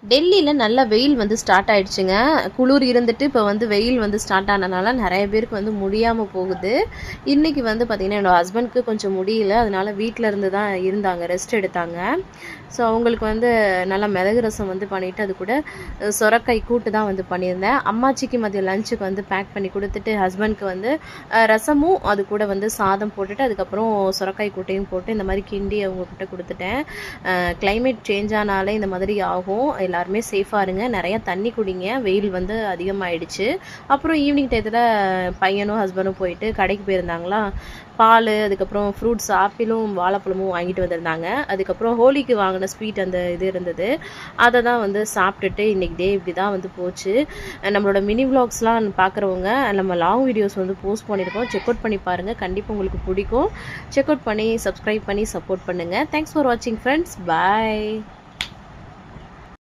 டெல்லியில் நல்ல வெயில் வந்து ஸ்டார்ட் ஆகிடுச்சுங்க. குளிர் இருந்துட்டு இப்போ வந்து வெயில் வந்து ஸ்டார்ட் ஆனதுனால நிறைய பேருக்கு வந்து முடியாமல் போகுது. இன்றைக்கி வந்து பார்த்திங்கன்னா என்னோடய ஹஸ்பண்ட்க்கு கொஞ்சம் முடியல, அதனால் வீட்டில் இருந்து தான் இருந்தாங்க, ரெஸ்ட் எடுத்தாங்க. ஸோ அவங்களுக்கு வந்து நல்லா மிளகு ரசம் வந்து பண்ணிவிட்டு அது கூட சொரக்காய் கூட்டு தான் வந்து பண்ணியிருந்தேன். அம்மாச்சிக்கு மதியம் லஞ்சுக்கு வந்து பேக் பண்ணி கொடுத்துட்டு ஹஸ்பண்ட்க்கு வந்து ரசமும் அது கூட வந்து சாதம் போட்டுட்டு அதுக்கப்புறம் சொரக்காய் கூட்டையும் போட்டு இந்த மாதிரி கிண்டி அவங்கக்கிட்ட கொடுத்துட்டேன். கிளைமேட் சேஞ்ச் ஆனாலே இந்த மாதிரி ஆகும். எல்லாருமே சேஃபாக இருங்க, நிறையா தண்ணி குடிங்க, வெயில் வந்து அதிகமாகிடுச்சு. அப்புறம் ஈவினிங் டயத்தில் பையனும் ஹஸ்பண்டும் போயிட்டு கடைக்கு போயிருந்தாங்களா, பால் அதுக்கப்புறம் ஃப்ரூட்ஸ் ஆப்பிளும் வாழைப்பழமும் வாங்கிட்டு வந்திருந்தாங்க. அதுக்கப்புறம் ஹோலிக்கு வாங்கின ஸ்வீட் அந்த இது இருந்தது, அதை தான் வந்து சாப்பிட்டுட்டு இன்றைக்கி டே இப்படி தான் வந்து போச்சு. நம்மளோட மினி விலாக்ஸ்லாம் பார்க்குறவங்க நம்ம லாங் வீடியோஸ் வந்து போஸ்ட் பண்ணியிருக்கோம், செக் அவுட் பண்ணி பாருங்கள், கண்டிப்பாக உங்களுக்கு பிடிக்கும். செக் அவுட் பண்ணி சப்ஸ்கிரைப் பண்ணி சப்போர்ட் பண்ணுங்கள். தேங்க்ஸ் ஃபார் வாட்சிங் ஃப்ரெண்ட்ஸ், பாய்.